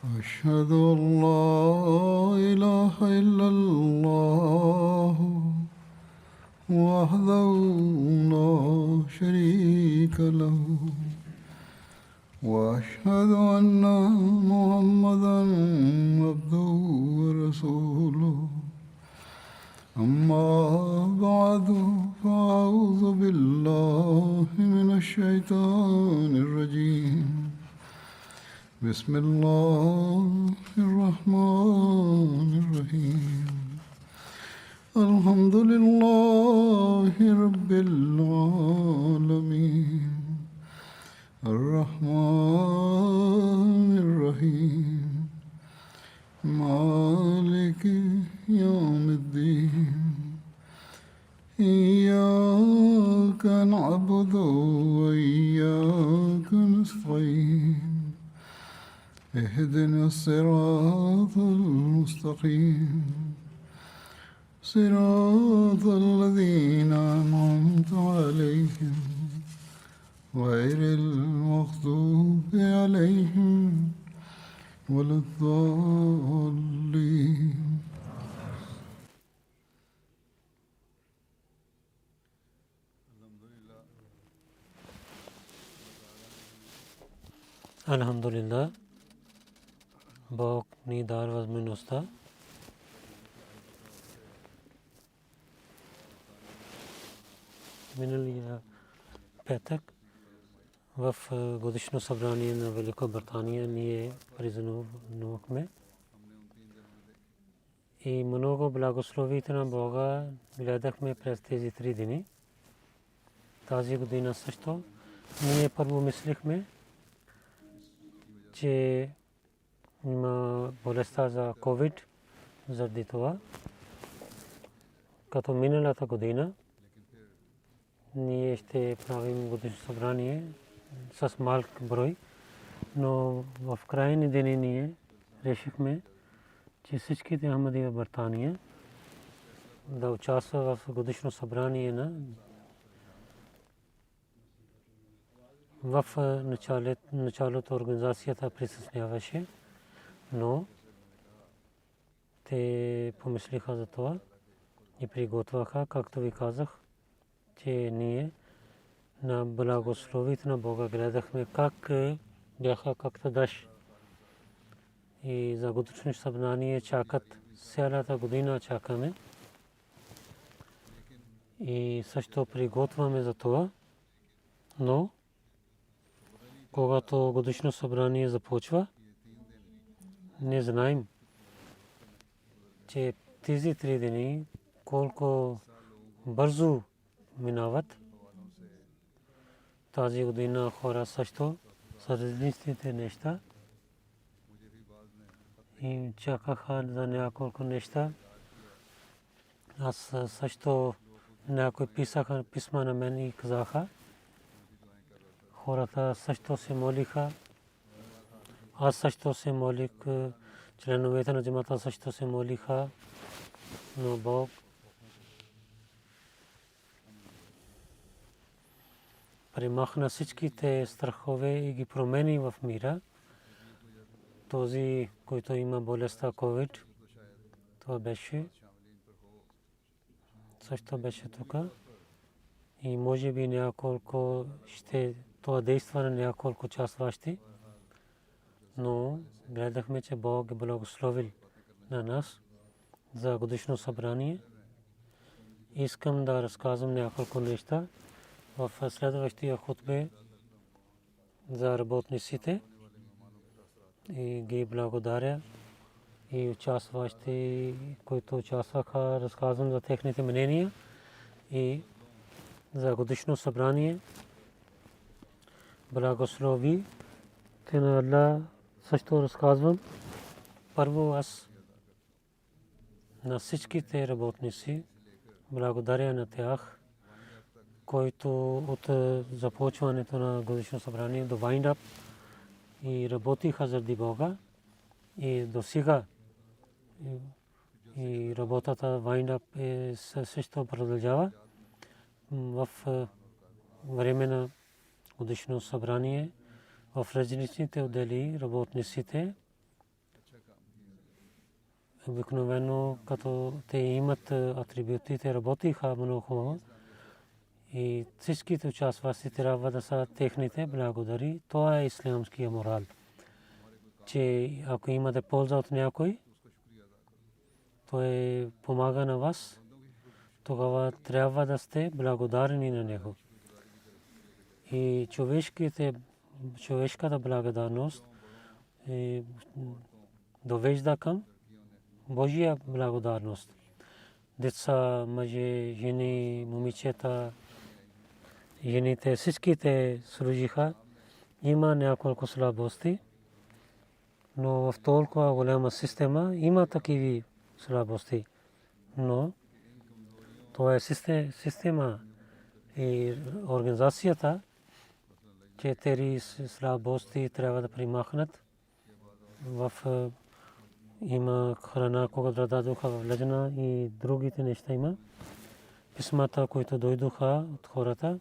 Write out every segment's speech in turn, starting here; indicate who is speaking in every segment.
Speaker 1: أشهد أن لا إله إلا الله وحده لا شريك له وأشهد أن محمدا عبده ورسوله أما بعد فأعوذ بالله من الشيطان الرجيم بسم الله الرحمن الرحيم الحمد لله رب العالمين الرحمن الرحيم مالك يوم الدين إياك نعبد وإياك نستعين اهدنا الصراط المستقيم صراط الذين أنعمت عليهم غير المغضوب عليهم ولا الضالين
Speaker 2: Alhamdulillah, Bog ni dar възможността миналия петък в годишно събрание на Великобритания ние празнувахме и много благословите на Бога гледахме през тези 3 дни. Тази година също ние първо мислихме, че има болестта за COVID, заради това като миналата година ние ще правим годишно събрание с малък брой, но в крайни дни ние решихме, че всичките Ахмади в Британия да участват в годишно събрание на в началото организацията присъстваше, но те помислиха за това и приготвяха, както ви казах, че ние на благословите на Бога гледахме как бяха както дъжд. И за годишно събрание чакат цялата година чакаме. И също приготвяме за това, но когато годишно събрание започва, не знаем, че тези 3 дни колко бързо минават. Тази година хора също са различните неща и чакаха за няколко неща. Аз също някои писаха писма на мен и казаха, хората също се молиха. Аз също се молих, членовете на джамата също се молиха, но Бог премахна всичките страхове и ги промени в мира. Този, който има болестта COVID, това беше също беше тук. И може би няколко ще това действа на няколко участващи, но гледахме, че Бог е благословил на нас за годишно събрание. Искам да разказвам няколко неща в следващия хутбе за работниците и ги благодаря и участващи, които участваха, разказвам за техните мнения и за годишно събрание. Благослови те на Аллах също разказвам. Първо аз на всичките работници благодаря на тях, които от започването на годишно събрание до wind up и работиха заради Бога и до сега и работата wind up също продължава. В време на годишно събрание в различните отдели работниците обикновено като те имат атрибути, те работиха много хубаво и всичките участващи трябва да са техните благодари. Това е ислямския морал, че ако имате полза от някой, той помага на вас, тогава трябва да сте благодарни на него. И човешката благодарност довежда към Божия благодарност. Деца, мъже, жени, момичета, жените, всичките служиха. Има няколко слабости, но в толкова голяма система има такива слабости. Но това е система и организацията, че тези слабости трябва да примахнат. Има храна, когато дадоха в Леджана и другите неща има. Писмата, които дойдоха от хората,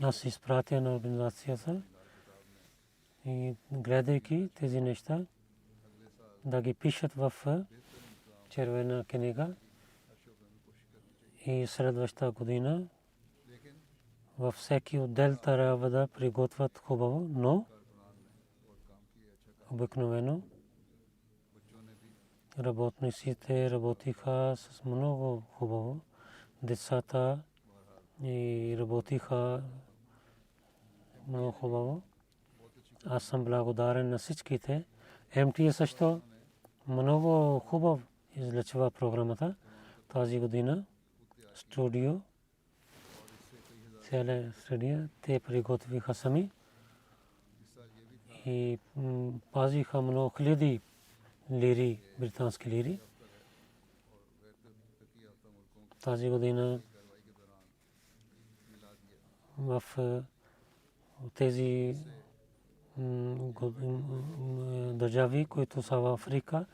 Speaker 2: аз изпратя на организацията и гледайки тези неща, да ги пишат в червена книга и следващата година във всеки отдел трябва да приготвят хубаво, но обикновено работниците работиха с много хубаво. Децата и работиха много хубаво. Аз съм благодарен на всичките. МТА също много хубаво излъчва програмата тази година. Студио, цяла студия, те приготвиха сами и пазиха много хиляди лири, британски лири. Тази година в тези държави, които са в Африка,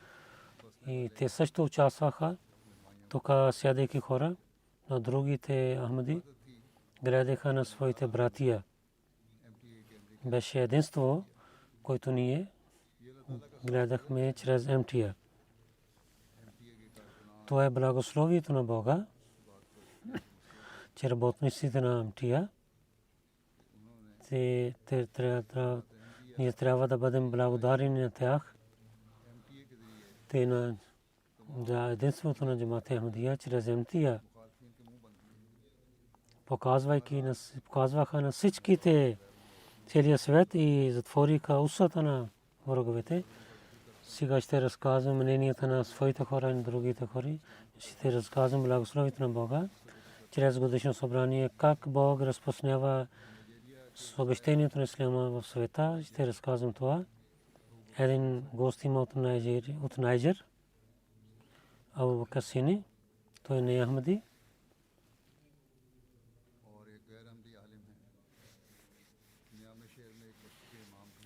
Speaker 2: и те също участваха. Тук сядайки хора, на другите Ахмади гледаха на своите братия. Беше единство, което ние гледахме чрез МТА. Това е благословието на Бога, че работниците на МТА, ние трябва да бъдем благодарни на тях. Те на единството на Джамат Ахмадия чрез МТА показваха на всичките целия свят и затвориха устата на враговете. Сега ще разказвам мненията на своите хора и на другите хора. Ще разказвам благословието на Бога чрез годишно събрание, как Бог разпространява съобщението на исляма в света. Ще разказвам това. Един гост има от Найджер, Абу Бакър Сини. Той не е Ахмади.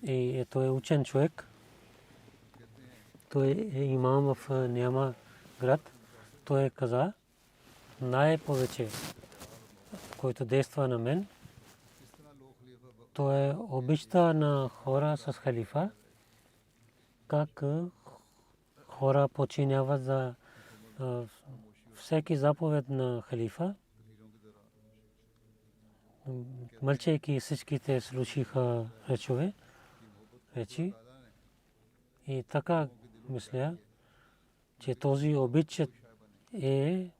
Speaker 2: И той е учен човек. Той е имам в Няма град. Той каза, най-повече, който действа на мен, той е обичта на хора с халифа, как хора починяват за всеки заповед на халифа. Мълчайки всичките слушаха речи. И така мисля, че този обич е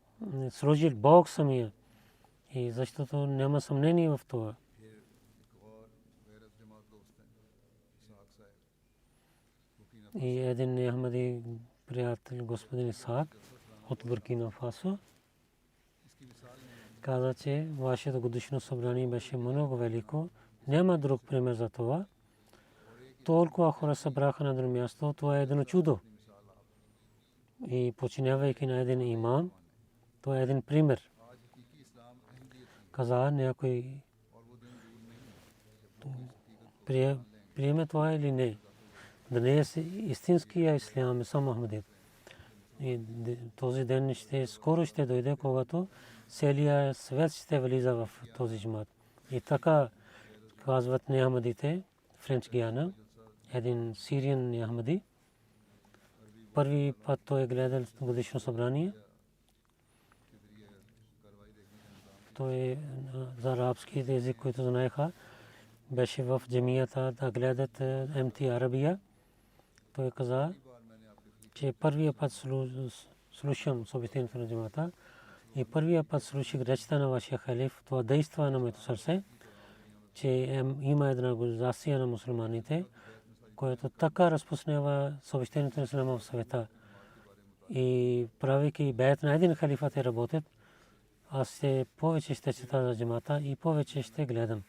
Speaker 2: сложил Бог самия. И защото няма съмнение в това. И един Ахмади приятел, господин Исаак от Буркина Фасо, каза, че вашето годишно събрание беше много велико. Няма друг пример за това. Толкова хора събраха на друго място. Това е едно чудо. И починявайки на един имам, това е един пример. Каза някой приеме това или не. Днес истинския ислям е само Ахмадия. И този ден скоро ще дойде, когато целият свет ще влиза в този джамат. И така казват неахмадите, Френч Гиана, един сириан неахмади, първи път той гледал годишно събрание. Той за арабски език, който знаеха, беше в джамията да гледат МТ Арабия. Той каза, че първия път слушам съобщението на джамата и първия път слушах речта на вашия халиф. Това действа на моето сърце, че има една организация на мусулманите, която така разпространява съобщението на ислама в света. И правейки бейт на един халифа те работят, аз повече ще чета за джамата и повече ще гледам.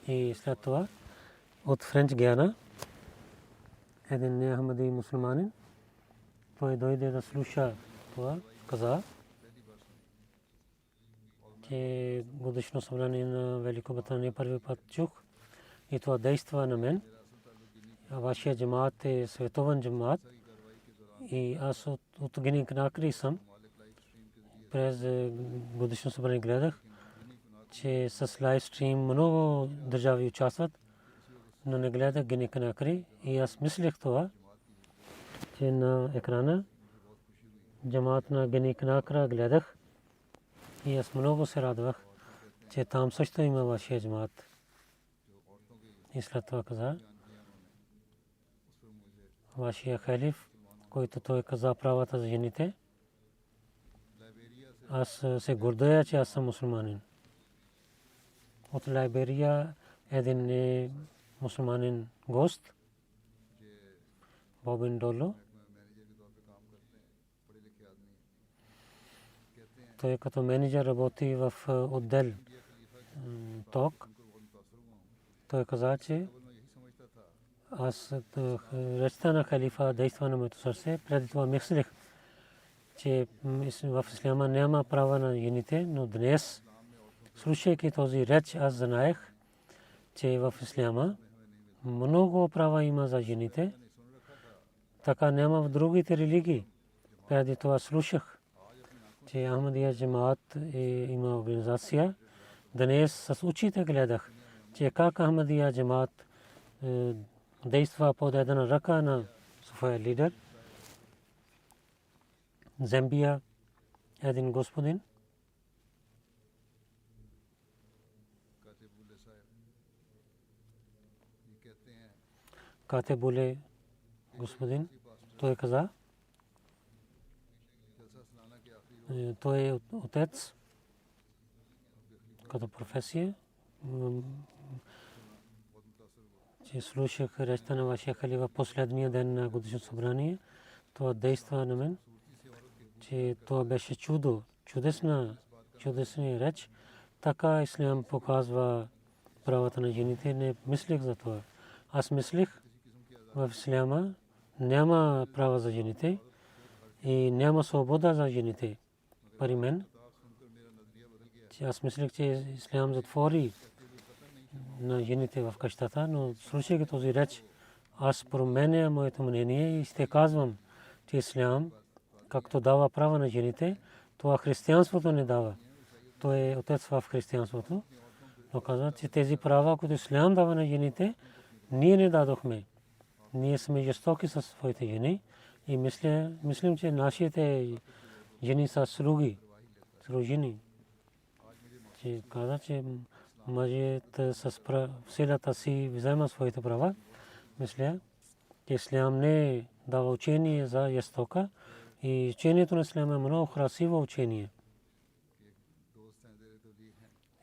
Speaker 2: И след това от Френч Гиана един неахмади мусулманин, той дойде да слуша това, каза, че годишно събрание на Великобритания първи път чух и това действа на мен. Вашия джамаат е световен джамаат и аз от Гини Конакри съм. През годишно събрание гледах, че с лайв стрим много държави участват, но не гледах Гини Конакри и аз мислех това, че на екрана джамаат на Гини Конакри гледах и аз много се радвах, че там също има вашия джамаат. И след това каза, вашия халиф, който той каза правата за жените, аз се гордея, че аз съм мусулманин. От Лайберия един мусулманин гост, Бобин Доло. Той като менеджер работи в отдел ток. Той каза, че аз речта на халифа действа на моето сърце. Преди това мислех, че в исляма няма права на жените, но днес, слушайки този реч, аз знаех, че в исляма много права има за жените. Така няма в другите религии. Преди това слушах, че Ахмадия джамаат има организация. Днес с очите гледах, че как Ахмадия джамаат действа под една ръка на своя лидер. Замбия един господин, Катебуле господин, той каза, той е отец като професия, че слушах речта на вашия халифа последния ден на годишно събрание. Това действа на мен, че това беше чудо, чудесна реч. Така ислям показва правата на жените. Не мислех за това. Аз мислех, в исляма няма права за жените и няма свобода за жените. При мен, аз мислех, че ислям затвори на жените в къщата, но слушайки този реч, аз променя моето мнение и ще казвам, че ислям, както дава права на жените, това християнството не дава. Той е отец в християнството, но казва, че тези права, които ислям дава на жените, ние не дадохме. Ние сме жестоки със своите жени и мислим, че нашите жени са слуги, служени. Че каза, че мъжът с силата си взема своите права. Мисля, че ислям не дава учение за жестока и учението на ислям е много красиво учение.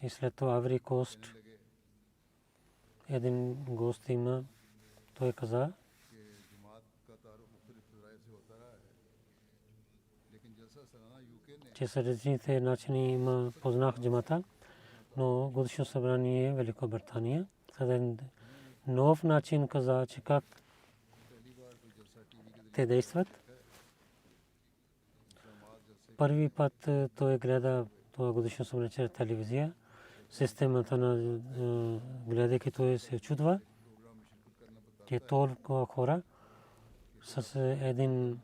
Speaker 2: И след това Аври Кост един гост има, той каза, че с различните начини има познах джамата, но годишно събрание Великобритания един нов начин каза, че как те действат. Първи път той гледа това годишно събрание чрез телевизия. Системата на гледайки той се чудва, че толкова хора с един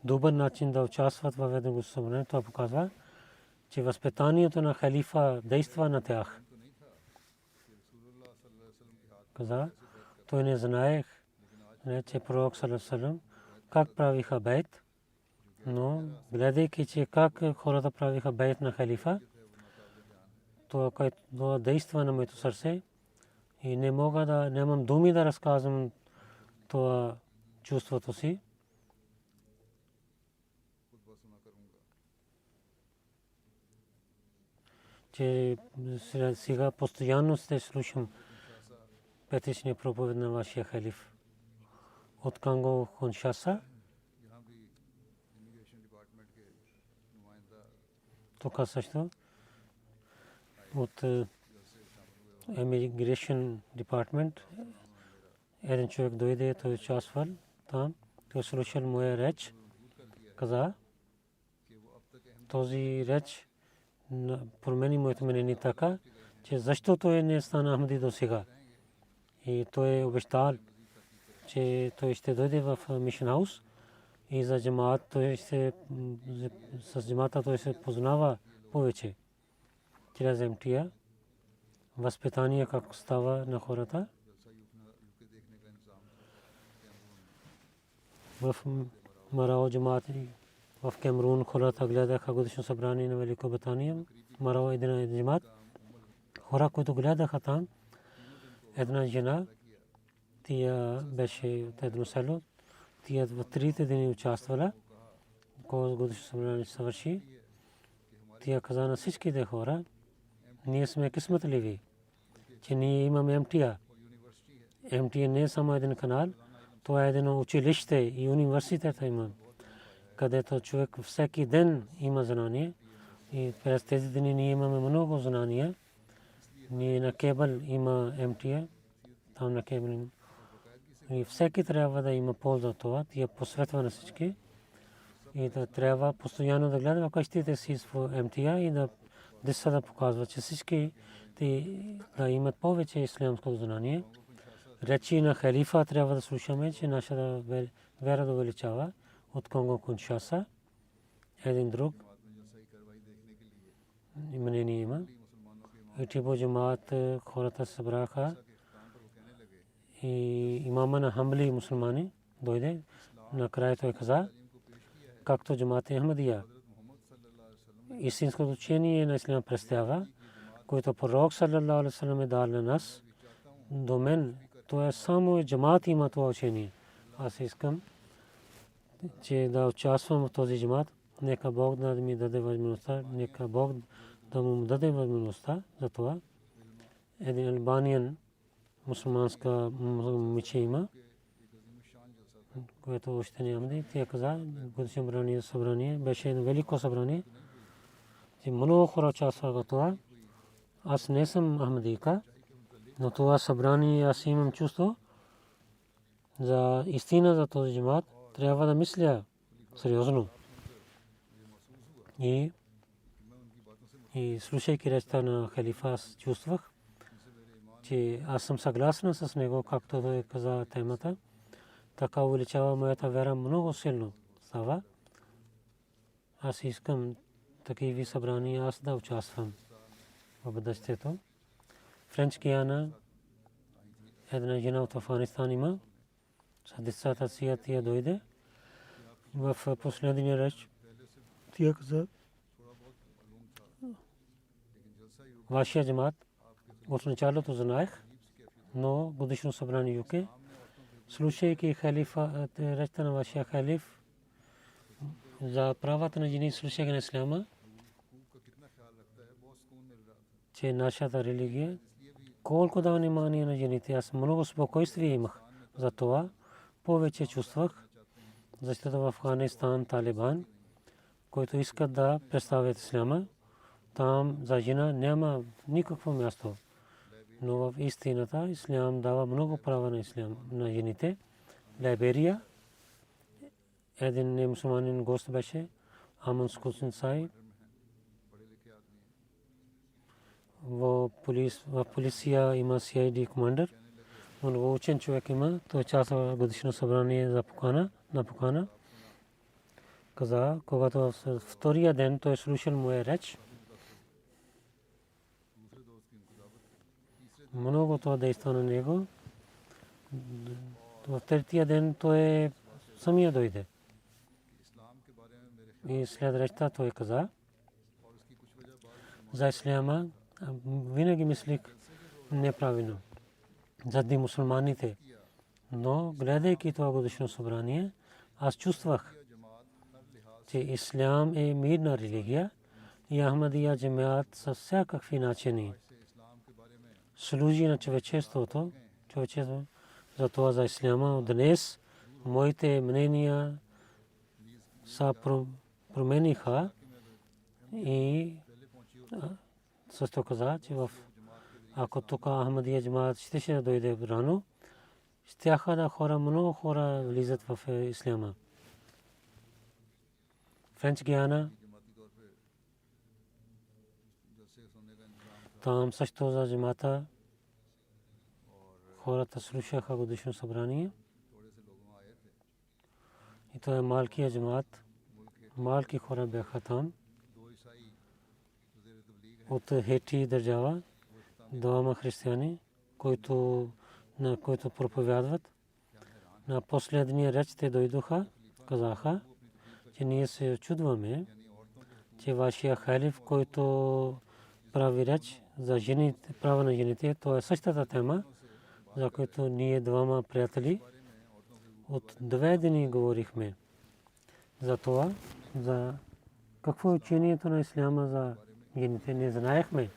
Speaker 2: добър начин да участват в едно събрание. Това показва, че възпитанието на халифа действа на тях. Каза, той не знаех, че пророк саллаллаху алейхи ва саллям как правиха бейт, но гледайки, че как хората правиха бейт на халифа, това действа на моето сърце и не мога да, нямам думи да разказвам това чувството си. Че сега постоянно ще слушам петичния проповед на вашия халиф от Конго, Киншаса. Тук също от Immigration Department един човек дойде, той участвал там, той слушал моя реч, каза, този реч промени моето мнение така, че защо той не стана Ахмади до сега. И той обещал, че той ще дойде в Мишен Хаус и за джамаат той ще, с джамаата той се познава повече. Чрез МТА, възпитание как става на хората. В Марао джамаат в Камерун хората гледаха годишно събрание на Великобритания. Марао един джамаат. Хора, които гледаха там, една жена, тя беше от едно село, тя в 3 дни участвала, когато годишно събрание съвърши. Тя каза на всичките хора, ние сме късметливи, че ние имаме МТА. МТА не е само един канал, това е едно училище и университет има, където човек всеки ден има знание. И през тези дни ние имаме много знания. Ние на кебъл има МТА, там на кебъл има. И всеки трябва да има полза от това. Тя посветва на всички. И да трябва постоянно да гледа къщите си с МТА и да деца да показва, че всички да имат повече ислямско знание. Речи на халифа трябва да слушаме, че нашата вера да увеличава от Конго, Киншаса. Един друг мнение има. И Тибо джамаат хората се събраха и имама на хамбли мусулмани дойде. Накрая той каза, както джамаат Ахмадия. Истинското учение на ислям представя, което пророк саллаллаху алейхи ва саллям е дал на нас. До мен то е само джамаат има това учение. Аз искам, че да участвам в този джамаат. Нека Бог да ми даде възможността, нека Бог да му даде възможността за това. Един албаниен мусулманска момиче има, което още нямаме. Тя каза, годишно събрание беше едно велико събрание. Много хора участваха в това. Аз не съм ахмадийка, но това събрание аз имам чувство за истина за този джамаат. Трябва да мисля сериозно. И слушайки речта на халифа, аз чувствах, че аз съм съгласен с него, както той каза темата. Така увеличава моята вера много силно става. Аз искам такива събрания аз да участвам в бъдещето. Френч Гиана, една жена от Афганистан има, с децата си тя дойде. В последния реч тя каза, вашия джамаат от началото знаех, но годишно събрание ЮК, слушайки халифа, речта на вашия халиф за правата на жени, слушайки на исляма, че нашата религия, колко да внимание на жените, аз много спокойствие имах. За това повече чувствах, защото в Афганистан талибан, които искат да представят исляма, там за жена няма никакво място. Но в истината ислям дава много права на ислям на жените. Либерия, един мусулманин гост беше, Аман Скусин Сай. В полиция има CID командър. Много учен човек има. Той участва в годишно събрание за покана. Каза, когато втория ден той слушал моя реч, много това действа на него. В третия ден той самия дойде. И след речта той каза за исляма, винаги мислих неправилно заради мусулманите. Но гледайки това годишно събрание, аз чувствах, че ислям е мирна религия и Ахмадия джамиат с всякакви начини служи на човечеството. За това за исляма днес моите мнения са промениха и също каза, че ако тук Ахмадия джамиат ще дойде рано, щяха да много хора влизат в исляма. Френч Гиана, там също за джамата хората слушаха годишно събрание. И това е малкият джамат. Малки хора бяха там. От Хети държава, двама християни, които проповядват. На последния реч те дойдоха, казаха, че ние се очудваме, че вашия халиф, който прави реч за жените, права на жените, то е същата тема, за която ние двама приятели от 2 дни говорихме. За това, за какво е учението на исляма за жените, не знаехме,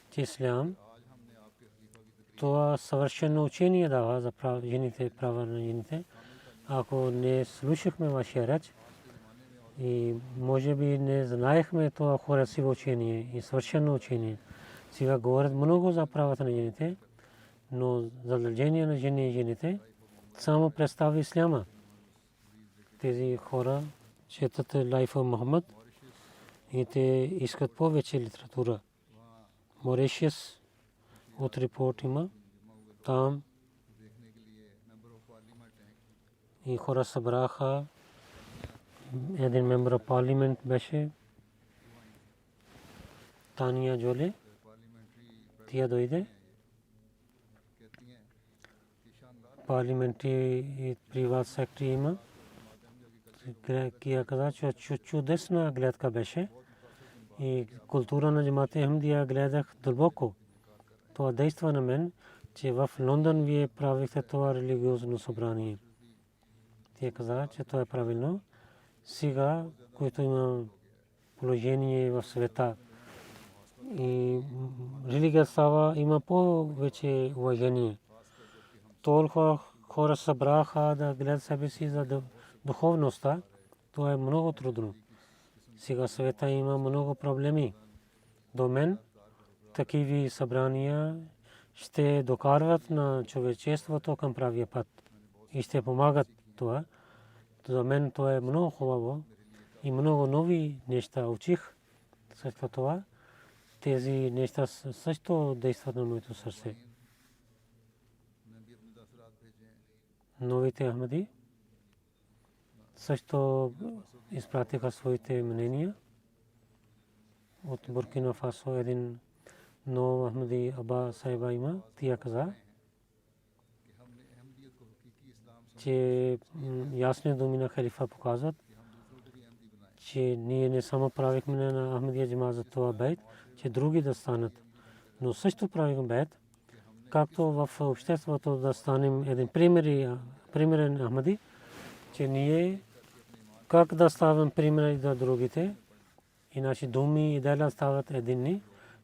Speaker 2: че ислям това съвършено учение дава за жените, права на жените. Ако не слушахме вашия реч и може би не знаехме това красиво учение и съвършено учение. Сега говорят много за правата на жените, но задължение на жените само представи исляма. Тези хора четат лайфа Мухаммад и те искат повече литература. Моришиус от репорт има там и хора събраха. Един мембър парламент беше Тания Джоле. Тя дойде. Парламентри и приват сектори има. Тя каза, че чудесна гледка беше. И култура на джамат Ахмадия гледах дълбоко. Това действа на мен, че в Лондон вие правихте това религиозно събрание. Тя каза, че това е правилно. Сега, който има положение в света и религия става, има повече уважение. Толкова хора събраха да гледат себе си за духовността. Това е много трудно. Сега света има много проблеми. До мен такива събрания ще докарват на човечеството към правия път и ще помагат това. За мен това е много хубаво и много нови неща учих. След това тези неща също действат на моето сърце. Новите Ахмади също изпратиха своите мнения. От Буркина Фасо един нов Ахмади Аба Сайба има. Тя каза, че ясни думи на халифа показват, че ние не само правихме на Ахмадия джамат за това бейт, че други да станат. Но също правихме бейт, както в обществото да станем един примерен Ахмади, че ние как да ставим пример за другите и наши думи и дела стават единни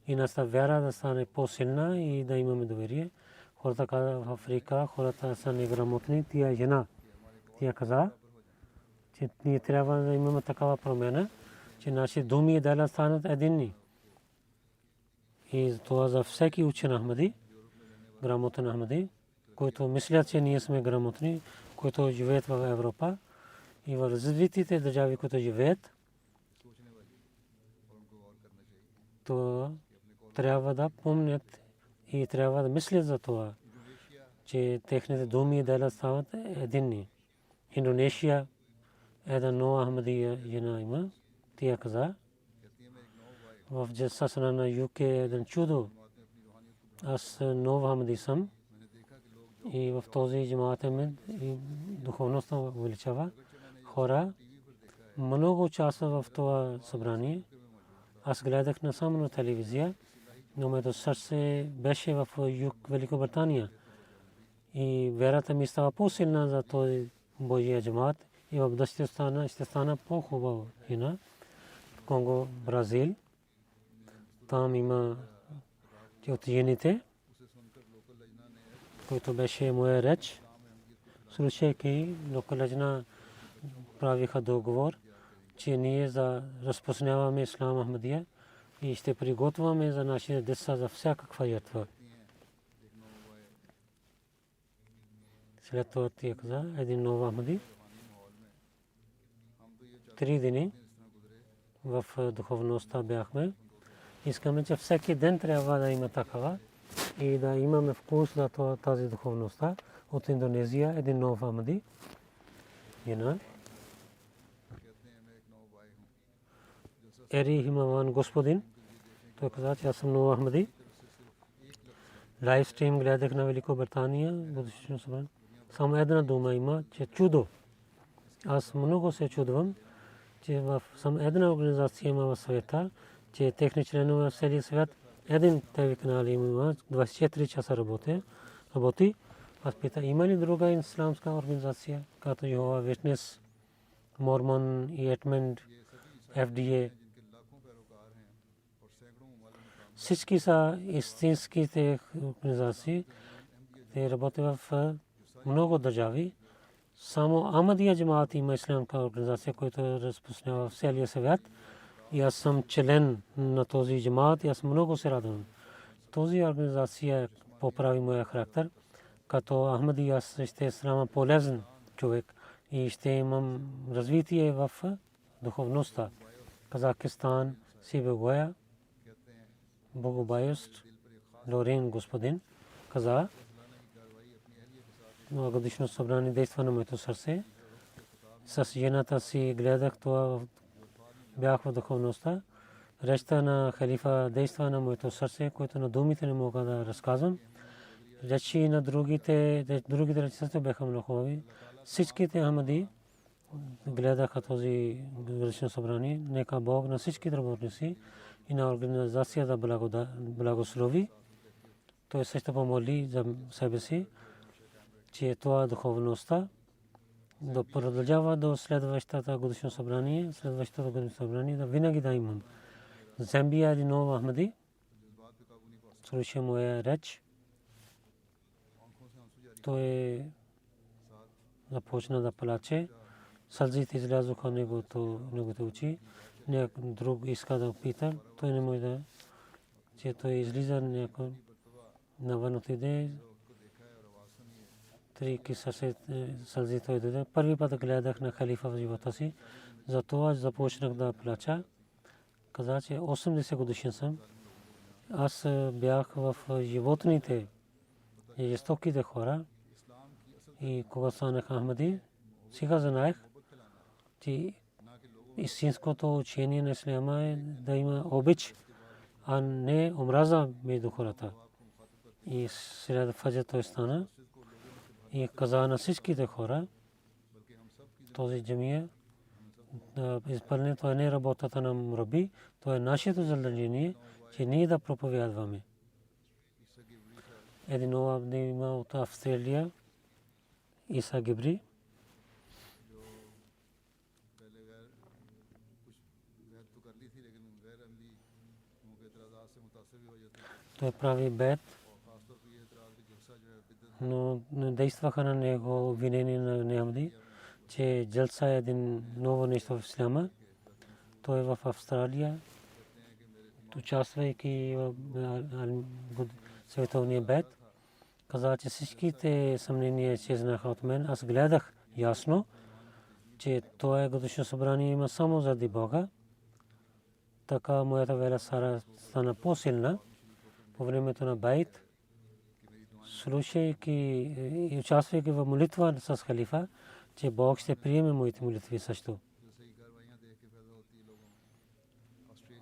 Speaker 2: и нашата вяра да стане по-силна и да имаме доверие. Хората каза в Африка, хората са неграмотни, тя жена. Тя каза, че ние трябва да имаме такава промяна, че наши думи и дела станат единни. И това за всеки учен Ахмади, грамотен Ахмади, който мислят, че ние сме грамотни, които живеят в Европа и в развитите държави, които живеят, то трябва да помнят и трябва да мислят за това, че техните думи и дела стават единни. Индонезия една нова Ахмадия жена има. Тя каза, в джасасана на ЮК един чудо. Аз нова Ахмади съм И в този джамаат духовността увеличава. Хора много участва в това събрание. Аз гледах не само на телевизия, но моето сърце беше в юг Великобритания. И вярата ми става по-силна за този Божия джамаат. И в бъдеще ще стана по-хубава. Конго, Бразил. Там има от жените, който беше моя реч. Слушайки, локална правиха договор, че ние разпространяваме Ислам Ахмадия и ще приготвяме за нашите деца за всякаква ятва. След това тя каза, един нов Ахмади. 3 дни в духовността бяхме. Искаме, че всеки ден трябва да има такава и да имаме вкус на тази духовността. От Индонезия един нов Ахмади. Ери Химаван господин. Той каза, че аз съм нов Ахмади. Лайв стрим гледах на Великобритания. Само една дума има, че чудо. Аз много се чудвам, че в само една организация има в света, че техни членове в целия свят, един ТВ канал има, 24 часа работи. Аз питам, има ли друга исламска организация, като Йехова Витнес, Мормон и Едмунд, FDA? Всички са истинските организации. Те работят в много държави. Само Ахмадия джамаат има исламска организация, която разпространява в целия свят. И аз съм член на този джамаат и аз много се радвам. Този организация поправи моя характер. Като Ахмади аз ще станам полезен човек и ще имам развитие в духовността. Казахстан, Сибегоя, Богобайост, Лорен господин каза, годишно събрание действа на моето сърце. С жената си гледах това, бях в духовността. Речта на халифа действа на моето сърце, което на думите не мога да разказвам. Речи на другите речи бяха много хубави. Всичките Ахмади гледаха този годишно събрание. Нека Бог на всички работници и на организацията благослови. Той също помоли за себе си, че това духовността да продължава до следващото годишно събрание, да винаги да имам. Замбия един нов Ахмади. Слуша моя реч. Той започна да плаче. Сълзите излязоха неговите очи. Някой друг иска да пита. Той не може да, че той излиза някой навън отиде. 3 киса сълзи той даде. Първи път гледах на халифа в живота си. Затова започнах да плача. Каза, че 80 годишен съм. Аз бях в животните и жестоките хора. И кога станах Ахмади, сега знаех, че истинското учение на исляма е да има обич, а не омраза между хората. И след фаджр той стана и каза на всичките хора, този джамия да изпълни, това не е работата на мураби, това е нашето задължение, че ние да проповядваме. Един нов има от Австралия, Иса Гибри. Той прави бед, но действаха на него обвинение на Ахмади, че джалса е един ново нещо в исляма. Той е в Австралия, участвайки в световния бед. Каза, че всичките съмнения изчезнаха от мен. Аз гледах ясно, че това годишно събрание има само заради Бога. Така моята вера стана по-силна по времето на байт, слушайки и участвайки в молитва с халифа, че Бог ще приеме моите молитви също.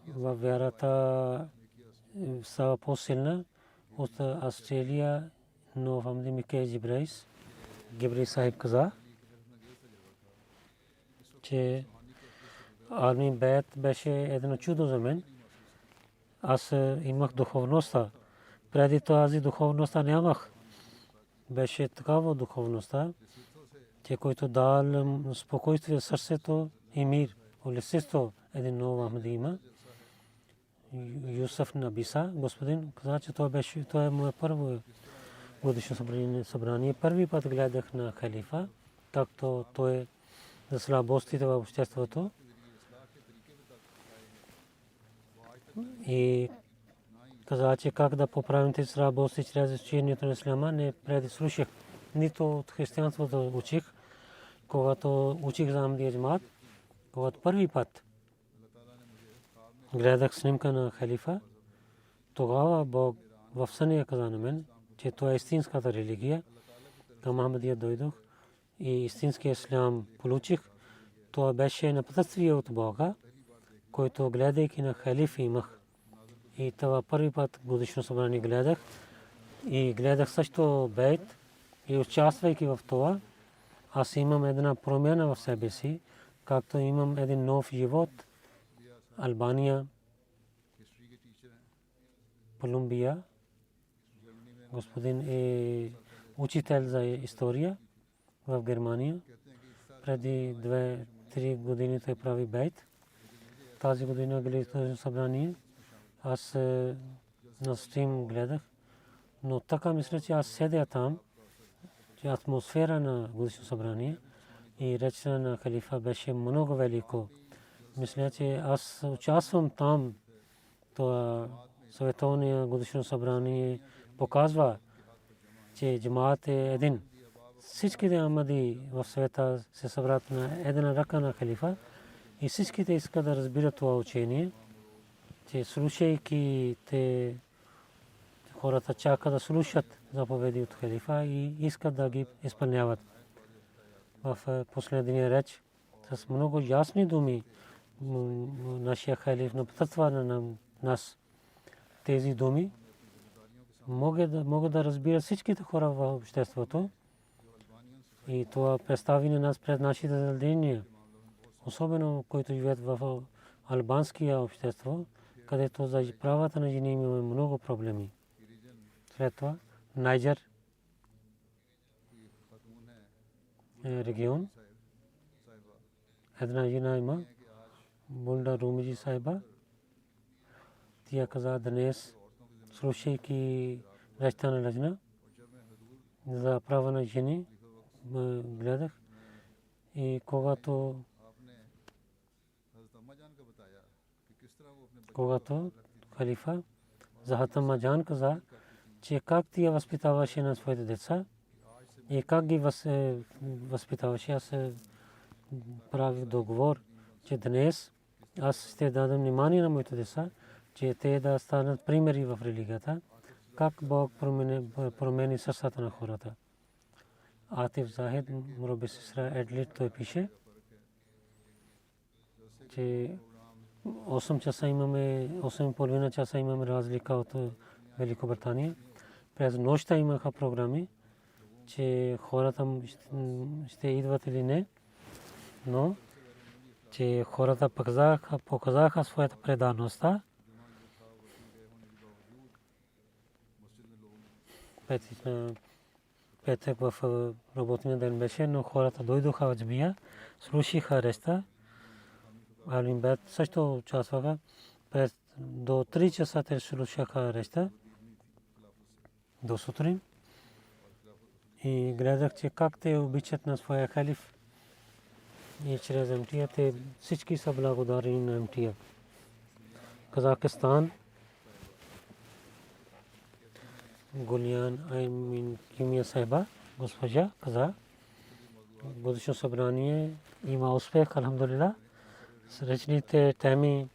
Speaker 2: Във вярата става по-силна. От Австралия но в Ахмади Микке Гибрей Сахиб каза, че Алми Бейт беше едно чудо за мен. Аз имах духовността. Преди тази духовността нямах. Беше такава духовността, че който дал спокойствие в сърцето и мир. Улесисто един нов Ахмади има. Юсуф Набиса, господин, каза, че това е мое първо годишно събрание. Първи път гледах на халифа, както той за слабостите в обществото. И каза, че как да поправим тези слабости чрез учението на исляма. Не преди слушах, нито от християнството учих, когато учих за Ахмадия джамаат, когато първи път гледах снимка на халифа, тогава Бог в съня каза на мен, че това е истинската религия. Към Ахмадия дойдох и истинския ислям получих. Това беше напътствие от Бога, който гледайки на халифа имах. И това първи път годишно събрание гледах. И гледах също бейт. И участвайки в това, аз имам една промяна в себе си, както имам един нов живот. Албания, Колумбия. Господин е учител за история в Германия. Преди 2-3 години той прави бейт. Тази година гледах събрание. Аз на стрим гледах. Но така мисля, че аз седя там, че атмосфера на годишно събрание и речта на халифа беше много велико. Мисля, че аз участвам там. Това световния годишно събрание показва, че джамаат е един. Всичките Ахмади в света се събрат на една ръка на халифа и всичките искат да разбират това учение, че слушайки те хората чакат да слушат заповеди от халифа и искат да ги изпълняват. В последния реч с много ясни думи нашия халиф напътства на нас тези думи. Могат да разбират всичките хора в обществото и това представи на нас пред нашите задължения, особено които живеят в албанския общество, където за правата на жени имаме много проблеми. След това Найджер регион, една жена има, Бунда Румиджи Сайба. Тя каза днес, слушайки речта на Лъжна за права на жени, гледах и когато халифа за Хатама Джан каза, че как тя възпитаваше на своите деца и как ги възпитаваше. Аз правих договор, че днес аз ще дадам внимание на моите деца, че те да станат примери в религията, как Бог промени сърцата на хората. Атиф Захид, Мураби Сестра Едлит, той пише, че 8,5 часа имаме разлика от Великобритания. През нощта имаха програми, че хората ще идват или не, но че хората показаха своята предаността. Петък в работния ден беше, но хората дойдоха в джамия, слушаха речта. Алим Бейт също участваха. До 3 часа те слушаха речта до сутрин. И гледах, че как те обичат на своя халиф. И чрез МТА те всички са благодарени на МТА. Казахстан, Гулиян Аймин Кимия Сайба, госпожа, каза, годишно събрание има успех, алхамдулилlah. С речните теми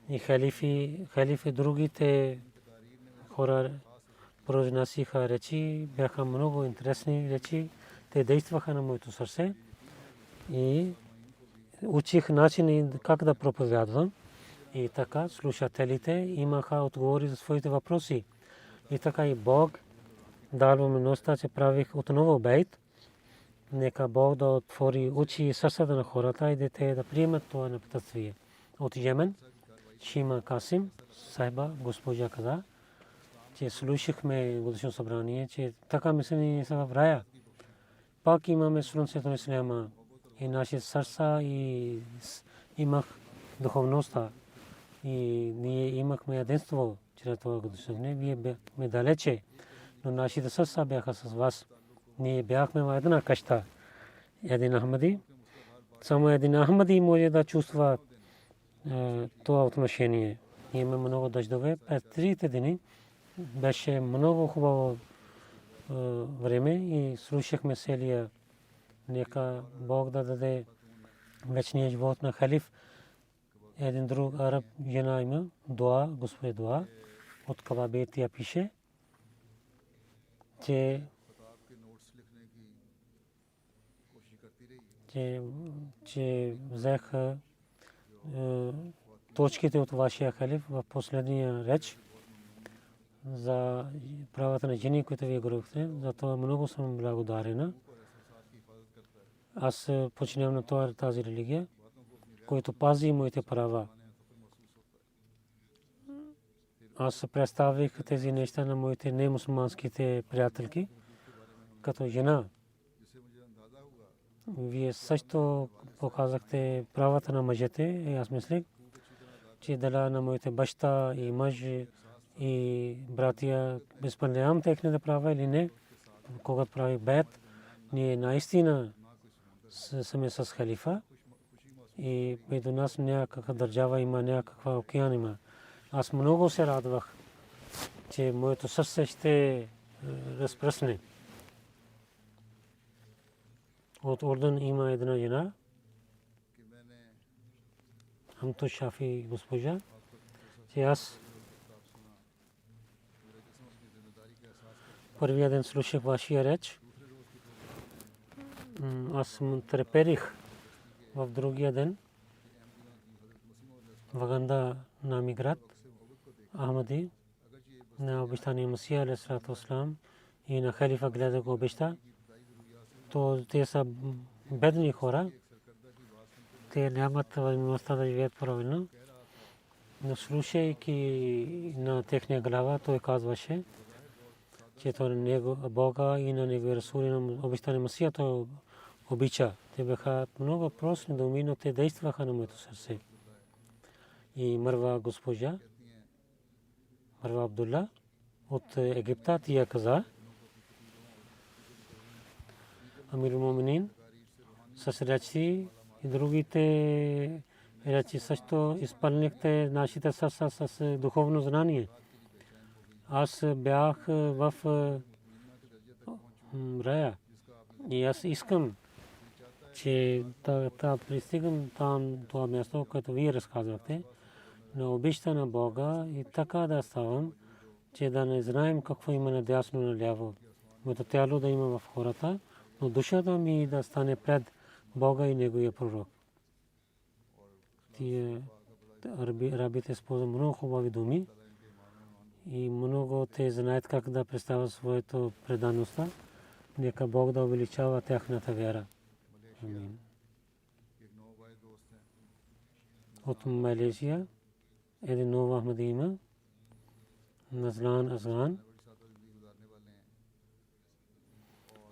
Speaker 2: и халифи другите хора произнасяха речи, бяха много интересни речи. Те действаха на моето сърце и учих начин как да проповядвам. И така слушателите имаха отговори за своите въпроси. И така и Бог дал възможността, че правих отново бейт. Нека Бог да отвори очи и сърцата на хората и те да приемат това напътствие. От Йемен, Шима Касим, сайба, госпожа каза, че слушахме годишно събрание, че така мислени са в рая. Пак имаме слънцето на исляма и нашите сърца и имах духовността и ние имахме единство чрез това годишно. Вие бяхме далече, но нашите сърца бяха с вас. Ние бяхме в една къща. Един Ахмади, само един Ахмади може да чувства това отношение. Имаме много дъждове. През 3 дни беше много хубаво време и слушахме селия. Нека Бог да даде вечния живот на халиф. Един друг араб жена има дуа, Господи дуа, от Кабабетия пише, че взеха точките от вашия халиф в последния реч за правата на жени, които вие говорихте. За това много съм благодарена. Аз починявам на тази религия, който пази моите права. Аз представих тези неща на моите немусулманските приятелки като жена. Вие също показахте правата на мъжете и аз мислех, че дала на моите баща и мъж и братия изпълнявам техните права или не. Когато правих бейт, ние наистина сме с халифа и между нас някаква държава има, някаква океан има. Аз много се радвах, че моето сърце ще разпръсне. От Орден има една жена, Хамто Шафи госпожа, че аз първия ден слушах вашия реч. Аз треперих в другия ден. Ваганда на миграт Ахмади на обещания Масия алейхиссалату вассалам и на халифа гледа го обеща. То те са бедни хора. Те нямат възможността да живеят правилно. Но слушайки на техния глава, той казваше, че той него Бога и на него Расули на обещания Масия той обича. Те бяха много прости думи, но те действаха на моето сърце. И Марва госпожа, Марва Абдулла от Египта, тя каза, Амирул Муминин с речи и другите речи също изпълнихте нашите сърца с духовно знание. Аз бях в рая и аз искам, че да пристигам там това място, което вие разказвате, но обичта на Бога и така да ставам, че да не знаем какво има надясно наляво. Моето тяло да има в хората, но душата ми да стане пред Бога и Неговия пророк. Тие арабите използват много хубави думи и много те знаят как да представят своето предаността. Нека Бог да увеличава тяхната вяра. Амин. От Малезия един нов Ахмади има, Назлан Азлан.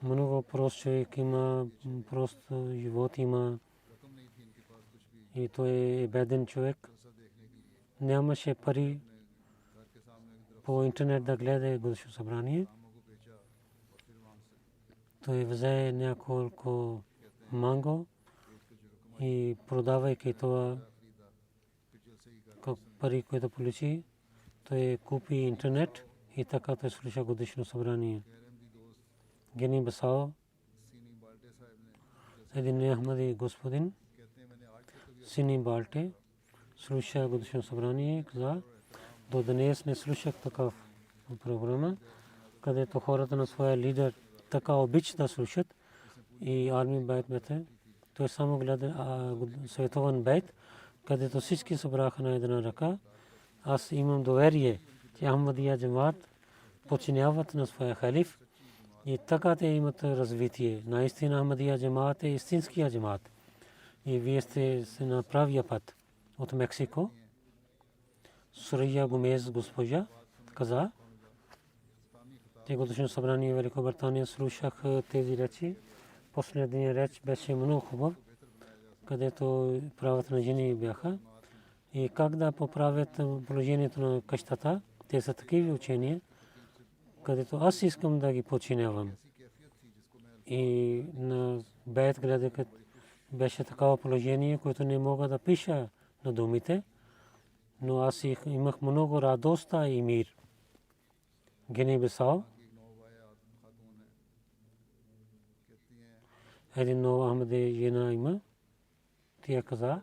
Speaker 2: Много прост човек има, прост живот има и той е беден човек. Нямаше пари по интернет да гледа годишно събрание. Той взе няколко манго и продавайки това пари, които получи, той купи интернет и така той слуша годишно събрание. Гени Басао, един Ахмади господин, Сини Балте, слуша годишно събрание, каза, до днес не слушах такъв програма, където хората на своя лидер така обичат да слушат и арми бейт бете. Той само гледа световен бейт, където всички събраха на една ръка. Аз имам доверие, че Ахмадия джамаат подчиняват на своя халиф И така те имат развитие. Наистина Ахмадия джамаат е истинския джамаат. И вие сте на правия път. От Мексико Сурия Гомез госпожа каза, те годишно събрание в Великобритания слушах тези речи. Последният реч беше много хубав, където правата на жени бяха. И как да поправят положението на къщата. Те са такива учения, където аз искам да ги подчинявам. И на бейт гледах, беше такава положение, което не мога да пиша на думите, но аз имах много радост и мир. Гини Бисао, един нова Ахмади жена има, тя каза,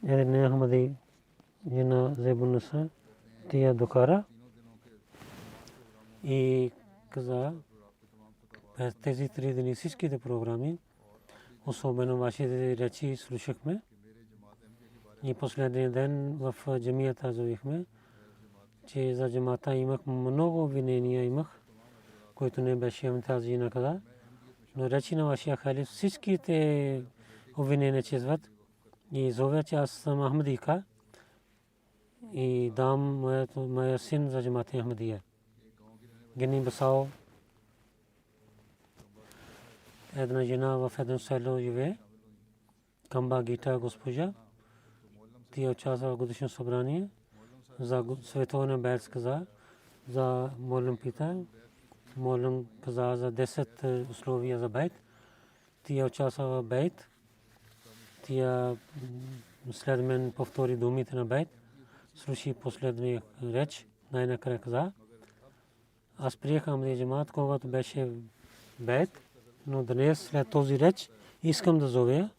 Speaker 2: един Ахмади жена Зебунаса, тя докара и каза, тези 3 дни всичките програми, особено вашите речи слушахме. И последния ден в джамията завихме, че за джамата имах много обвинения, които не беше тази наказа. Но речи на вашия халиф всичките обвинения чезват и зовя, че аз съм Ахмадика и дам моя син за джамата Ахмадия. Гини Басао, една жена в едно село живее, Камба Гита госпожа. Тя участва в годишно събрание за световна бейт каза, за молим пита, молим каза за 10 условия за бейт. Тя участва в бейт. Тя след мен повтори думите на бейт. Слуши последния реч, най-накрая каза. Аз приех Ахмадия джамаат, когато беше бейт, но днес след този реч искам да зовя,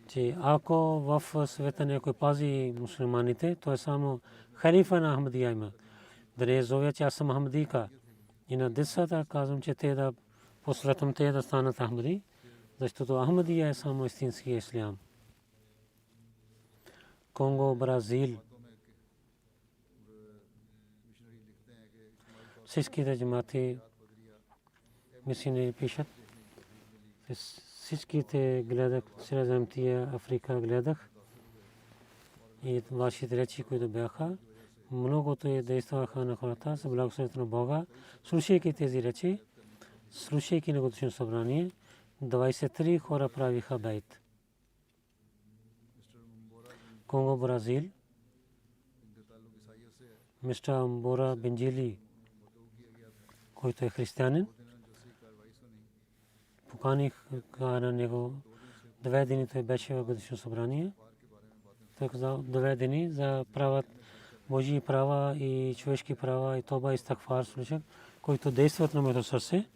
Speaker 2: че ако в света някой пази мусулманите, то е само халифа на Ахмадия има. Днес зовя, че аз съм Ахмадика. И на децата казвам, че те да посветвам те да станат Ахмади, защото Ахмадия е само истинския ислям. Конго, Бразил. Всичките джамати мисионери пишат. Всичките гледах, Средиземтия Африка гледах. И вашите речи, които бяха, многото действаха на хората с благословението на Бога. Слушайки тези речи, слушайки на годишно събрание, 23 хора правиха бейт. Конго, Бразил, мистер Амбора Бенджили, който е християнин, поканих на него 2 дни, той беше в годишно събрание. Той казал 2 дни за правят Божии права и човешки права и тоба и стагфар слушах, които действат на моето сърце.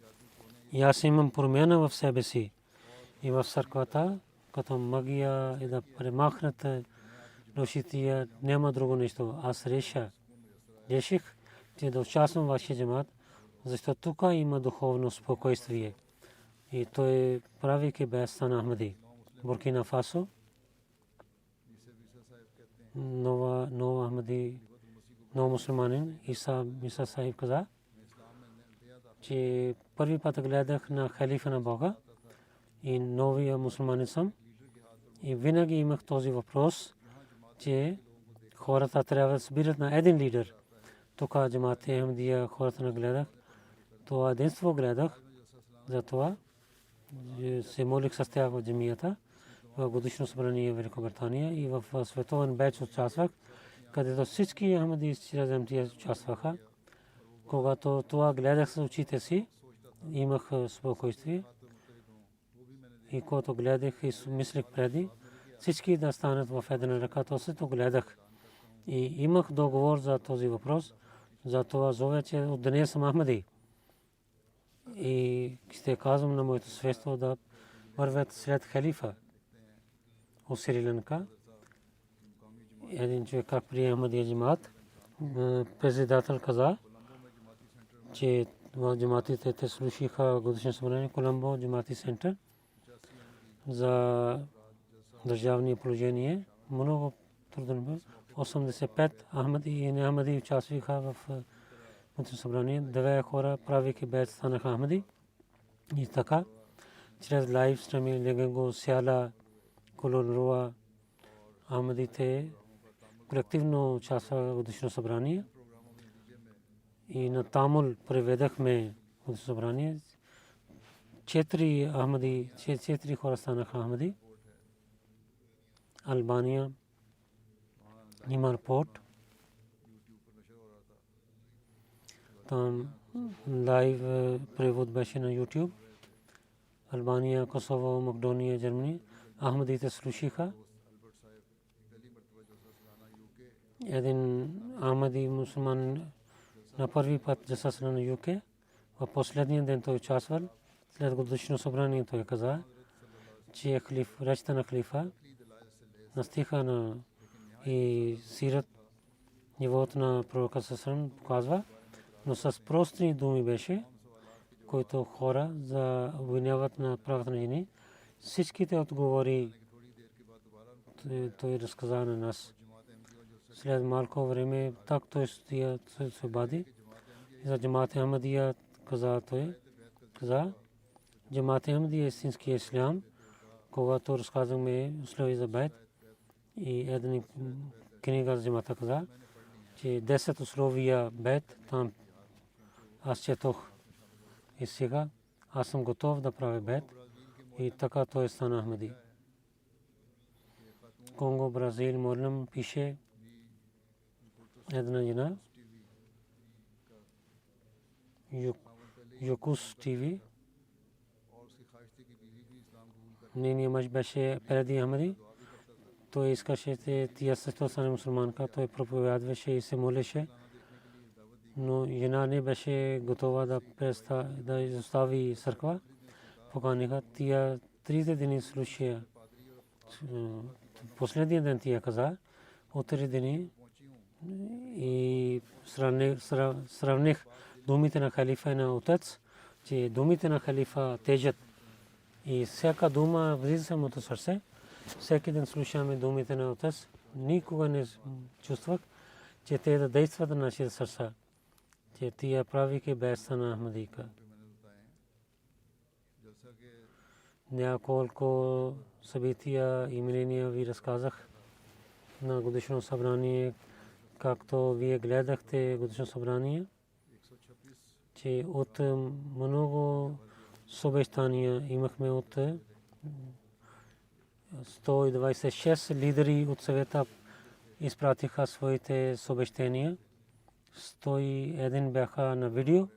Speaker 2: И аз имам промяна в себе си и в църквата, като магия и да премахнат душите, няма друго нещо. Аз реших, че да участвам в вашия джамаат, защото тук има духовно спокойствие. И той правейки бейта на Ахмади. Буркина Фасо, нова Ахмади, нов мусулманин, Иса Сахиб каза, че първи път гледах на халифа на Бога и новия мусулманин съм. И винаги имах този въпрос, че хората трябва да събират на един лидер. Тук джамаат Ахмадия хората нагледах. Това единство гледах. Затова се молих с тях в джамията, в годишно събрание в Великобритания и в световен бейт участвах, където всички Ахмади Средиземтия участваха. Когато това гледах с очите си, имах спокойствие. И когато гледах и мислех преди, всички да станат в една ръка, то се то гледах. И имах договор за този въпрос, за това зове, че от днес съм Ахмади. И ще казвам на моето свойство да вървят след халифа от Сри Ланка. Един човек как прие Ахмадия джамаат, председател каза, че в джамаатите те слушаха годишно събрание Коломбо джамаати център за държавни положение. Много трудно 85 Ахмади и Неахмади участваха в Мъдрото събрание. 9 хора правейки бейт станаха Ахмади. И така, чрез лайв стриминг Легенго, Сяла, Колонруа, Ахмадите колективно участваха в годишно събрание. И на Тамул преведахме годишно събрание. 4 хора станаха Ахмади. Албания има репорт. Там лайв превод беше на YouTube. Албания, Косово, Македония, Германия. Ахмадите слушаха. Един Ахмади мусулман на първи път засасна на ЮК. В последния ден той участвал. След годишно събрание той каза, че речта на халифа на стиха на и сират нивото на пророка Сасрам показва, но с прости думи беше, които хора за обвиняват на правата на жени. Всичките отговори той разказа на нас. След малко време так той се обади. За Джамаат Ахмадия каза той. Джамаат Ахмадия е истински ислям, когато разказваме условия за бейт. И една книга за Джамаата каза, че 10 условия бейт там аз четох. И сега аз съм готов да правя бейт. И така той стана Ахмади. Конго, Бразил, Морлем пише една жена. Юкус ТВ. Нейният мъж беше преди Ахмади. Той искаше тия също стане мусулманка. Той проповядваше и се молеше. Но жена не беше готова да изостави църква. Поканиха тия 30 дни слушая. Последния ден тия каза, утре дни и сравних думите на халифа и на отец, че думите на халифа тежат. И всяка дума влиза в моето сърце. Всеки ден слушаме думите на отец. Никога не чувствах, че те да действат на нашите сърца. Че тия правики бейта на Ахмадика. Няколко събития и мнения ви разказах на годишно събрание, както вие гледахте годишно събрание, че от много съобщания имахме от 126 лидери от съвета изпратиха своите съобщения. 101 бяха на видео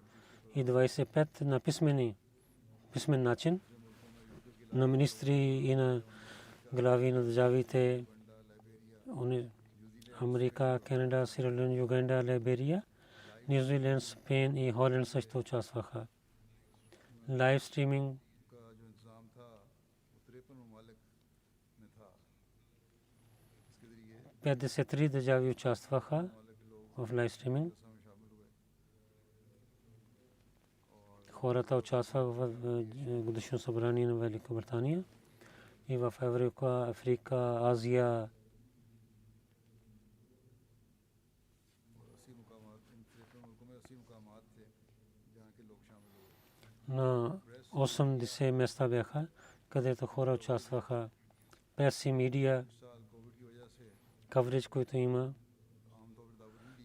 Speaker 2: и 25 на писмен начин. На министри и на глави на държавите Америка, Канада, Сиера-Леоне, Юганда, Либерия, Нюзиланд, Спейн и Холанд също участваха. Лайв стриминг 53 държави участваха в лайв стриминг. Хората участваха в годишно събрание на Великобритания и в Европа, Африка, Азия. На 80 места бяха, където хора участваха. Преси медиа, кавридж, който има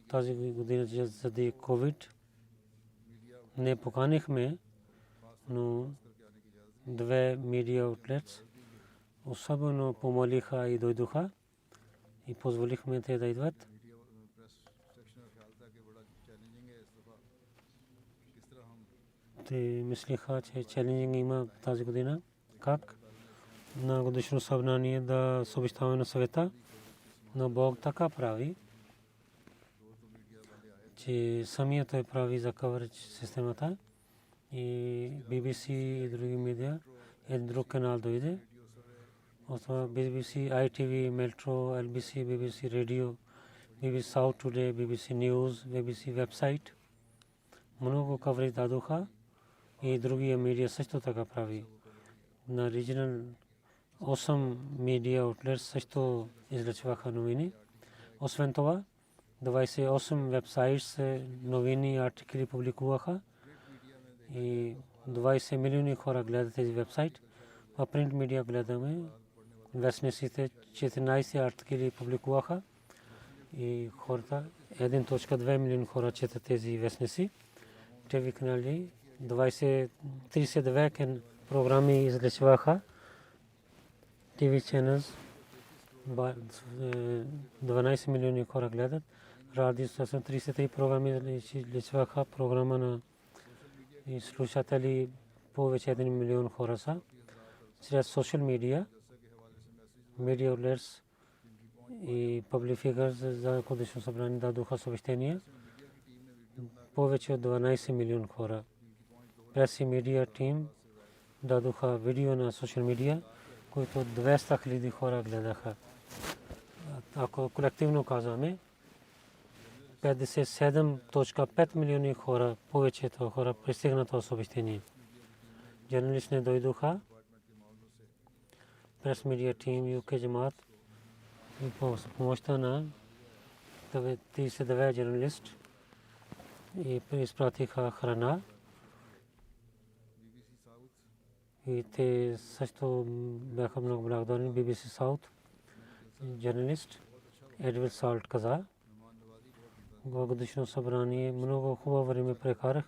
Speaker 2: тази година заради COVID. Не поканихме, но 2 медиа outlets особено помолиха и дойдоха и позволихме те да идват. Те мислиха, че челенджинг има тази година. Как на годишно събрание да съобщаваме на съвета, но Бог така прави, че самият той прави за кавъридж системата и BBC и други медиа. Един друг канал дойде. Освен BBC, ITV, Metro, LBC, BBC Radio, BBC South Today, BBC News, BBC Website. Много кавъридж дадоха и други медиа също така прави. На регионал 8 медиа outlets също излъчваха новини. Освен това, 28 вебсайтс новини артикли публикуваха и 20 милиони хора гледат тези вебсайт. В принт медиа гледаме вестниците 14 артикли публикуваха и хората 1.2 милиона хора четат тези вестници. ТВ канали 32 програми излъчваха. ТВ channels 12 милиони хора гледат. Радио 33 програми излъчваха. Програма на и слушатели повече 1 милион хора са. Чрез социал медиа, медиа outlets и public figures за годишно събрание дадоха съобщения. Повече от 12 милион хора. Прес и медиа тим дадоха видео на социал медиа, които 200 хиляди хора гледаха. Ако колективно казваме, 57.5 милиони хора, повечето хора пристигнаха това съобщение. Журналисти не дойдоха. Прес медиа тим ЮК Джамаат и помощта на 39 журналист и изпратиха храна. И те също бяха много благодарни. BBC South журналист Едвил Салт каза, годишно събрание много хубаво време прекарах.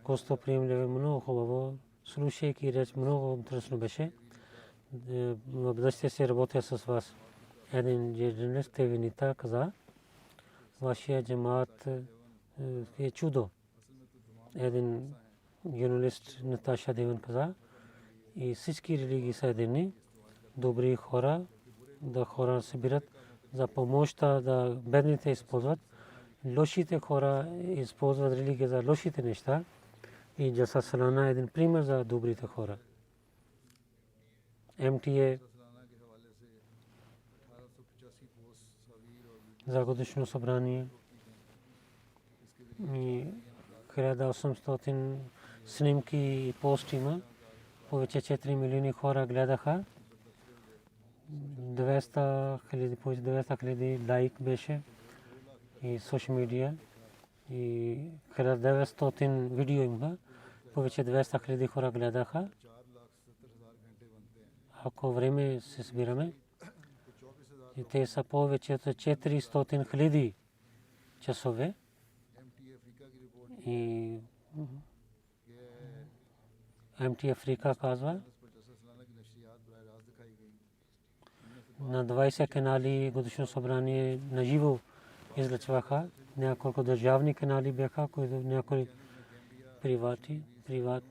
Speaker 2: Гостоприемливо, много хубаво. Слушайки реч, много интересно беше. В бъдеще се работя с вас. Един журналист Тевинита каза, вашия джамаат е чудо. Един журналист Наташа Деван каза, и всички религии са едини, добри хора, да хора събират за помощта, да бедните използват. Лошите хора използват религия за лошите неща. И Джаса Салана е един пример за добрите хора. МТА за годишно събрание и 1800 снимки и пост има. Повече 4 милиони хора гледаха. 200 хиляди лайк беше и социал медиа и 1900 видео има. Повече 200 хиляди хора гледаха. Ако време се събираме, и те са повече от 400 хиляди часове и МТ Африка казва, на 20 канали годишно събрание наживо излъчваха. Няколко държавни канали бяха, които някои приват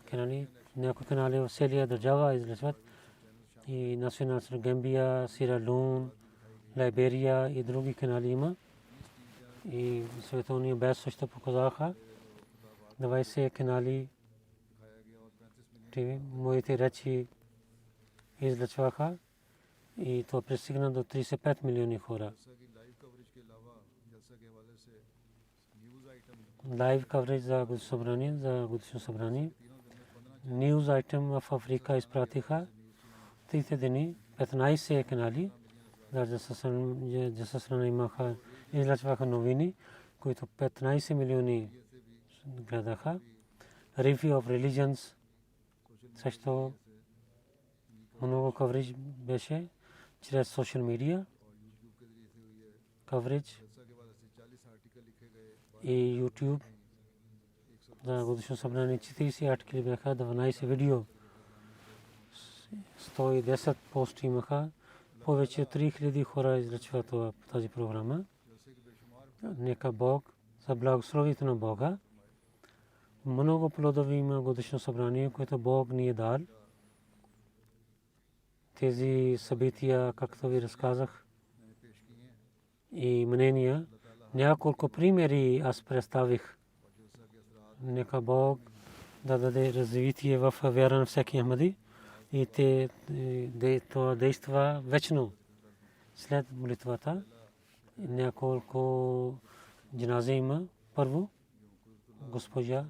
Speaker 2: канали, някои канали в целия държава излъчват. И национална Гамбия, Сиера Леон, Либерия и други канали има. И световния без също показаха 20 канали. Моите речи излъчваха и това пристигна до 35 милиони хора. Лайв кавреж за годишно събрание. Нюз айтем в Африка изпратиха. Трите дни 15 канали за Джаса имаха излъчваха новини, които 15 милиони гледаха. Review of Religions също много кавреж беше чрез социал медиа кавреж и YouTube за годишно събрание 40 артикли бяха, 12 видео, 110 пост имаха. Повече 3000 хора излъчват тази програма. Нека Бог за благословието на Бога. Много плодови има годишно събрание, което Бог ни е дал. Тези събития, както ви разказах, и мнения, няколко примери аз представих. Нека Бог да даде развитие в вяра на всеки Ахмади и това действа вечно. След молитвата няколко джаназе има. Първо, госпожа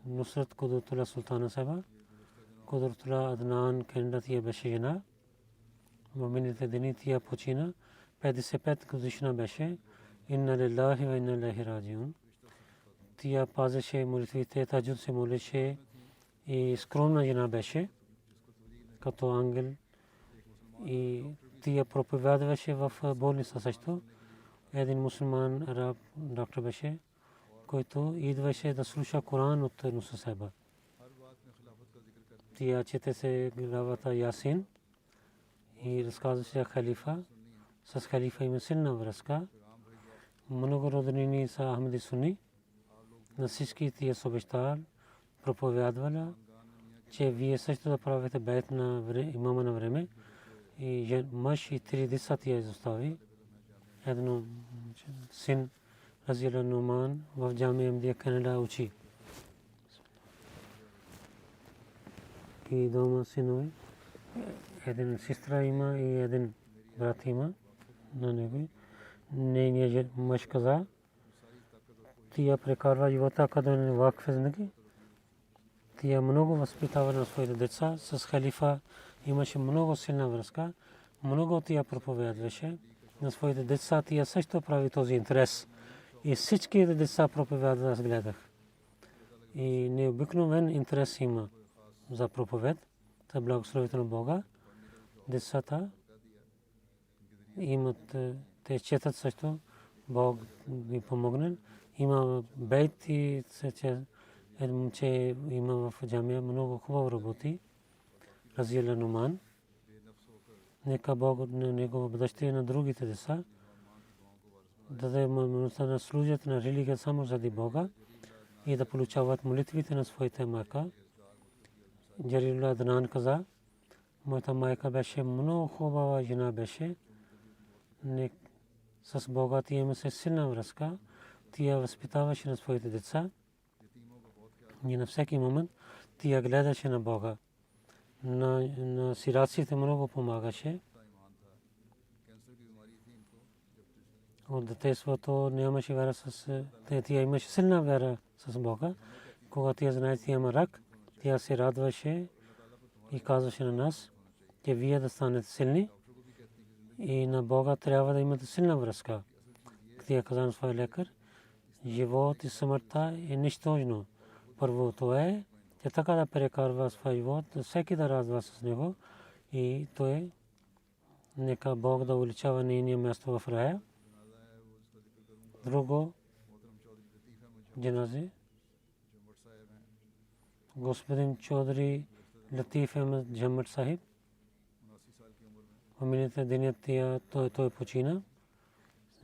Speaker 2: Нусрат Кудратула Султана Саба, Кудратула Аднан Кенда тия беше жена. В миналите дни тия почина. 55 годишна беше. Инна лилахи ва инна илайхи раджиун. Тя пазеше молитвите, таджуд се молеше и скромна жена беше като ангел и тя проповядваше в болница също. Един мусулман араб доктор беше, който идваше да слуша Коран от Нусасеба. Тя чете се главата Ясин и разказваше халифа. С халифа има силна връзка. Много роднини са Ахмеди Суни. На всички тия са обещали, проповядвала, че вие също да правите бейт на имама на време. И мъж и 3 деца тя изостави. Едно син Разила Нуман в Джамия Мдия Канада учи. И дома синове. Един сестра има и един брат има на него. Нейният мъж каза, тя прекарва живота като вакф зиндagi. Тя много възпитава на своите деца. С халифа имаше много силна връзка. Много тя проповядваше на своите деца. Тя също прави този интерес. И всички деца проповядват, аз гледах. И необикновен интерес има за проповед, за благословението на Бога. Децата имат, те четат също, Бог ги помогне. Има бейт и един момче има в джамия, много хубаво работи. Разила Нуман. Нека Бог на негова бъдеще на другите деца да даде възможността да служат на религия само заради Бога и да получават молитвите на своите майка. Джарилула Аднан каза, моята майка беше много хубава жена беше. С Бога тя имаше силна връзка. Тя възпитаваше на своите деца. И на всеки момент тя гледаше на Бога. На сираците много помагаше. От детството нямаше вяра с... Тя имаше силна вяра с Бога. Когато тя знае, тя има рак, тя се радваше и казваше на нас, че вие да станете силни и на Бога трябва да имате силна връзка. Тя каза на своя лекар, живот и смъртта е нищожно. Първото е, че така да прекарва своя живот, всеки да радва с него и той нека Бог да увеличава нейния място в рая. Друго, джаназе, господин Чодри Латиф Ахмед Джаммат Сахиб, в миналите деня той почина,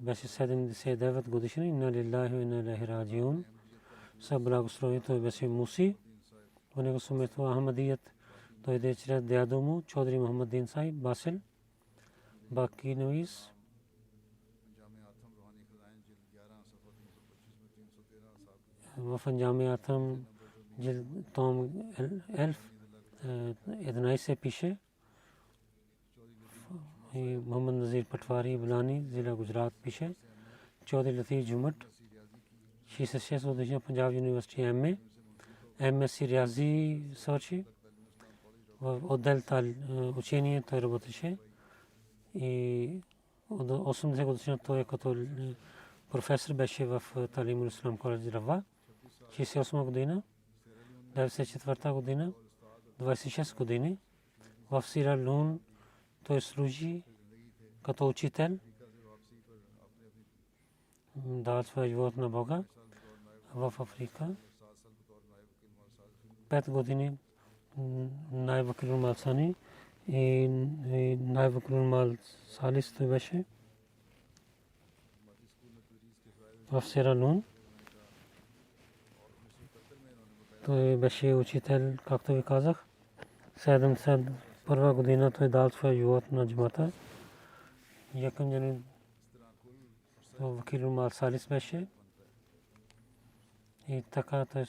Speaker 2: беше 79 годишен, инна лилахи ва инна илайхи раджиун. Са благословени, той беше муси. В него семейство Ахмадият дойде чрез дядо му, Чодри Мухаммадин Сахиб, Басил, Баки Навис. В Джамия Атам том 11 пише. И Мухаммад Назир Патвари Блани, Зила Гуджрат пише. Чодри Латиф Джумат, 66 годишна, Панджаб Юниверсити МС Риази свърши. В отдел учение той работеше. И от 80 годишна той като професор беше в Талимул Ислам коледж Рава. 68 година, 94 година, 26 години. В Сира Лун той служи като учител. Дал своя живот на Бога в Африка. 5 години най-вакилун мал Сани и най-вакилун мал Салис той беше в Сира Лун. Той беше учител, както ви казах. 71 година той дал своя живот на джамата. Якъм джани вакилун мал Салис беше. И така той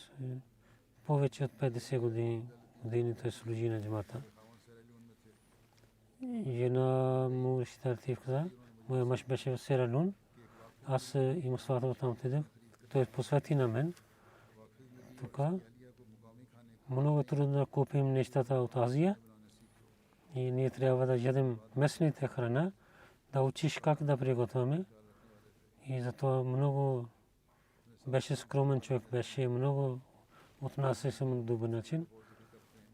Speaker 2: повече от 50 години той служи на джамата. Жена му Рашида Латиф каза, моя мъж беше в Сера Лун. Аз и Мусвата там отидох. Той посвети на мен. Така много трудно да купим нещата от Азия. И ние трябва да ядем местните храна, да учиш как да приготвяме. И затова много беше скромен човек, беше много отнася се му добър начин.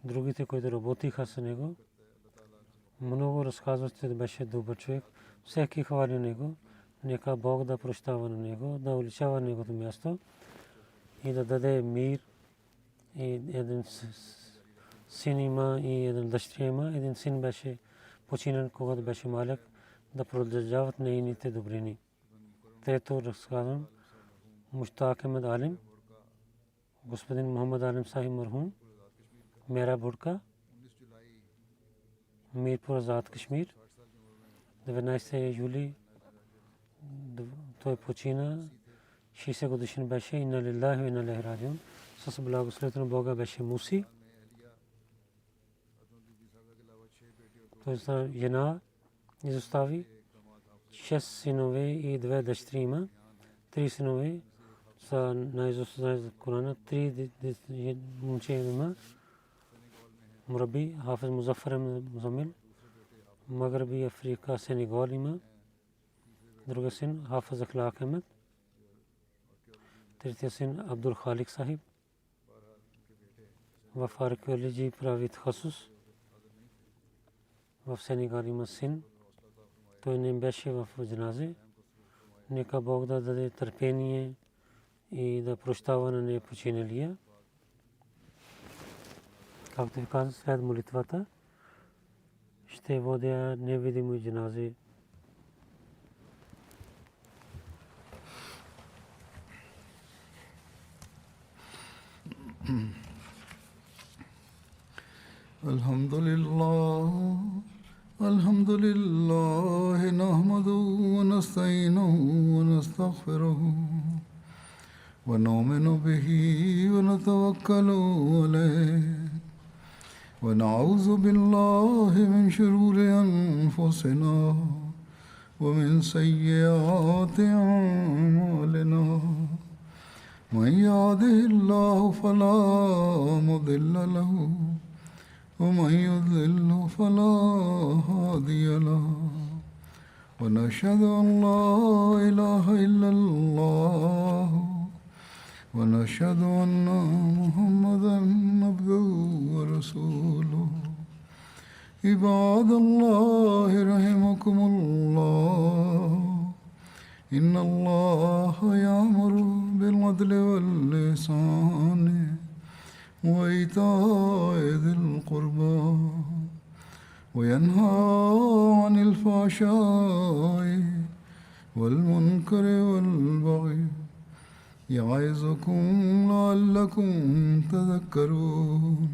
Speaker 2: Другите, които работиха с него, много разказват, че беше добър човек. Всеки хвали него. Нека Бог да прощава на него, да уличава неговото място и да даде мир. И един син има и един дъщеря има. Един син беше починен, когато беше малък, да продължават нейните добрини. Трето разказвам, Муштак Ахмед Алим, господин Мухаммад Алим Сахиб Мархум, Мера Бурка, Мирпур Азад Кашмир, 19 юли той почина, 60 годишен беше, инна лиллахи ва инна илайхи раджиун. С благословението на Бога беше Муси. Той жена изостави, 6 синове и 2 дъщери има. 3 синове са наизуст Корана, 3 момче има. Мураби, Хафиз Музафар Музамил, Маграби Африка, Сенегал има. Другия син Хафиз Ахлак Ахмед. Третия син Абдул Халик Сахиб. В археология прави тхасус. В Сенегал има син. Той не беше в джаназе. Нека Бог да даде търпение и да прощава на непочиналия. Както ви казах, след молитвата ще водя невидимо джаназе.
Speaker 1: الحمد لله نحمده ونستعينه ونستغفره ونؤمن به ونتوكل عليه ونعوذ بالله من شرور أنفسنا ومن سيئات أعمالنا من يهده الله فلا مضل له ومن يضلل فلا هادي له ونشهد أن لا إله إلا الله ونشهد أن محمدا عبده ورسوله عباد الله رحمكم الله إن الله يأمر بالعدل والإحسان وإيتاء ذي القربى وينهى عن الفحشاء والمنكر والبغي يعظكم لعلكم تذكرون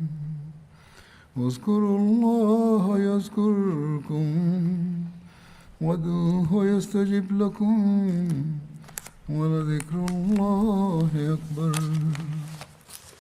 Speaker 1: اذكروا الله يذكركم وادعوه يستجب لكم ولذكر الله أكبر.